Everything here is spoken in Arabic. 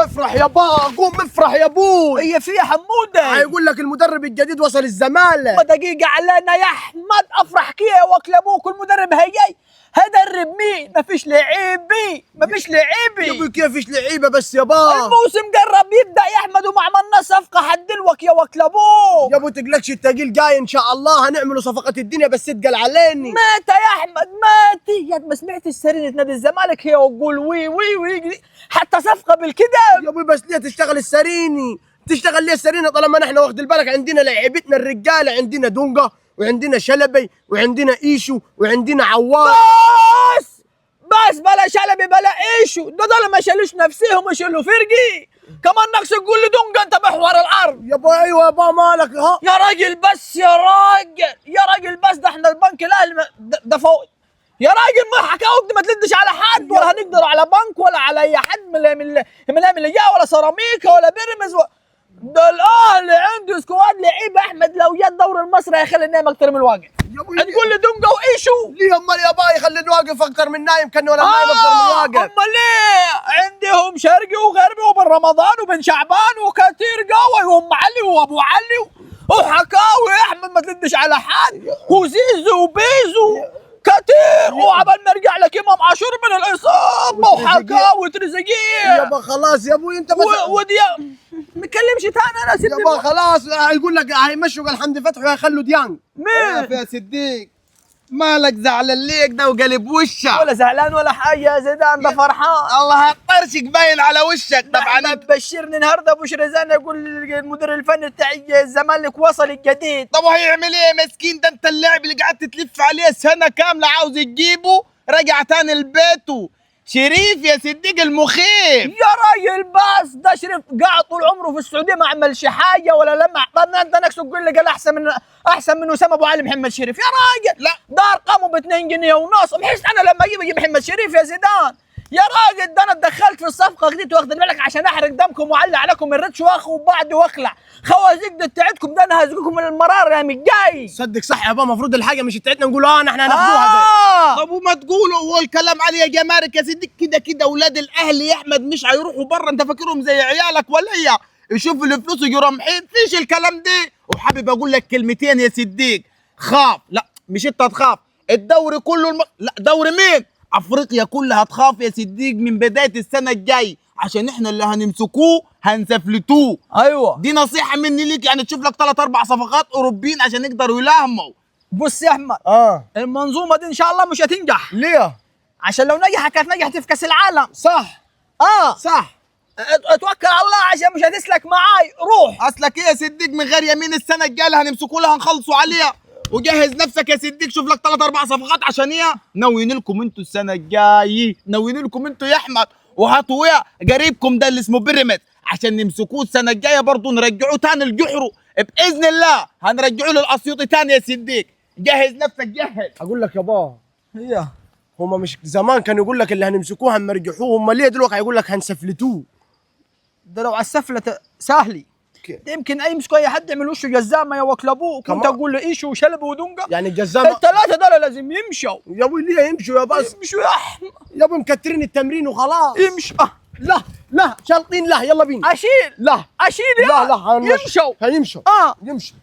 افرح يابا، قوم افرح يا ابوي. هي في يا حموده؟ هيقول لك المدرب الجديد وصل الزمالة. ما دقيقة علينا يا احمد، افرح كيه واكل ابوك. المدرب هيجي هدرب مين؟ مفيش لعيبي، مفيش يا لعيبي. ابوي كيفش لعيبه بس يابا؟ الموسم قرب يبدا يا احمد وما عملنا صفقه حدلوك يا وكل ابوك. يا ابو تقلقش، التقيل جاي ان شاء الله، هنعملوا صفقة الدنيا بس تقل عليني. مات يا احمد ماتي يا ما سمعت سرينة نادي الزمالك هي وقول وي وي وي حتى صفقه بالكده. يا ابوي بس ليه تشتغل السريني؟ تشتغل ليه السريني طالما نحن واخد بالك عندنا لعيبتنا الرجاله، عندنا دونجا وعندنا شلبي وعندنا ايشو وعندنا عواد. بس بلا شلبي بلا ايشو، دول ما شالوش نفسهم يشيلوا فرقي. كمان نقص تقول لي دونجا انت محور الارض. يابا ايوه يابا مالك ها؟ يا راجل بس يا راجل، يا راجل بس ده احنا البنك الاهلي ده فوق. يا راجل ما حكاوك ما تلدش على حد، ولا هنقدر على بنك ولا على اي حد من اللي جا، ولا سيراميكا ولا بيراميدز ده الاهلي عنده سكواد لعيبه. احمد لو جا الدوري المصري هيخلي النايم اكتر من الواقف. تقول لي دونجا وايشو ليه امال يابا يخلي الواقف اكتر من نايم؟ كان ولا نايم اكتر من الواقف. امال ليه؟ عندهم شرقي وغربي وبن رمضان وبن شعبان وكتير قوي وام علي وابو علي وحكاوي. يا احمد ما تلدش على حد، وزيزو وبيزو كتير. وعبال ما ارجع لك امام عاشور من الاصابه وحكاوي تريزيجيه. يابا خلاص يا ابوي انت بس وديانج ما تكلمش تاني. انا سيبني يابا خلاص، يقول لك هيمشوا قال حمدي فتحي وهيخلوا ديانج. مين يا صديق مالك زعلان ليك ده وقلب وشك؟ ولا زعلان ولا حاجه يا زيدان، ده فرحان. الله هطرشك باين على وشك. طبعا انت بشرني النهارده ابو شريزان يقول المدير الفني بتاع الزمالك وصل الجديد. طب وهيعمل ايه مسكين ده؟ انت اللاعب اللي قعدت تلف عليه سنه كامله عاوز تجيبه، رجع تاني لبيته. شريف يا صديق المخيف. يا راجل بس ده شريف قاعد طول عمره في السعوديه ما عملش حاجه ولا لمع. طب انت نفسك تقول لي قال احسن من اسامه ابو علي محمد شريف؟ يا راجل لا ده ارقامه ب 2 جنيه ونص. بحس انا لما اجيب محمد شريف يا زيدان. يا راجل ده انا اتدخلت في الصفقه دي واخد بالك عشان احرق دمكم واعلي عليكم الريتش واخد بعد واخلع خوازيق ده بتاعتكم. ده انا هزقكم من المرار يا متجاي. صدق صح يابا، المفروض الحاجه مش بتاعتنا نقول نحن هناخدوها. طب وما تقولوا هو الكلام عليه يا جمارك يا صديق؟ كده كده اولاد الاهلي يا احمد مش هيروحوا بره، انت فاكرهم زي عيالك ولا هي؟ يشوفوا الفلوس يجوا رامحين، فيش الكلام ده. وحابب اقول لك كلمتين يا صديق. خاف، لا مش انت تخاف، الدوري كله لا دوري مين؟ افريقيا كلها تخاف يا صديق من بدايه السنه الجاي، عشان احنا اللي هنمسكوه هنسفلتوه. ايوه دي نصيحه مني ليك، يعني تشوف لك 3 4 صفقات اوروبيين عشان يقدروا يلهموا. بص يا احمد، المنظومه دي ان شاء الله مش هتنجح. ليه؟ عشان لو نجحت كانت نجحت في كاس العالم. صح صح. اتوكل على الله عشان مش هتسلك معاي. روح. اصلك ايه يا صديق من غير يمين السنه الجايه اللي هنمسكوا لها هنخلصوا عليها. وجهز نفسك يا صديق، شوف لك 3 4 صفقات عشان ايه ناويين لكم انتوا السنه الجايه، ناويين لكم انتوا يا احمد. وهاتوا ايه قريبكم ده اللي اسمه بيراميدز عشان نمسكوه السنه الجايه برضه نرجعوه تاني الجحر باذن الله، هنرجعوه للاسيوطي تاني يا صديق. جهز نفسك جهز. اقول لك يابا، هي هما مش زمان كانوا يقول لك اللي هنمسكوه هنرجحوه، هما ليه دلوقتي هيقول لك هنسفلتوه؟ ده لو على السفله سهلي. ده يمكن اي يمسكوا اي حد يعمل وشه جزامه يا وكل ابوك. كنت اقول له ايشو وشلبي ودونجا يعني الجزامه الثلاثه دول لازم يمشوا. يا ابوي ليه يمشوا يا بس؟ يمشوا يا احمد، يا ابوي مكترين التمرين وخلاص. يمشوا. لا شالطين، لا يلا بينا. اشيل لا اشيل لا لا يمشوا هيمشوا اه يمشوا.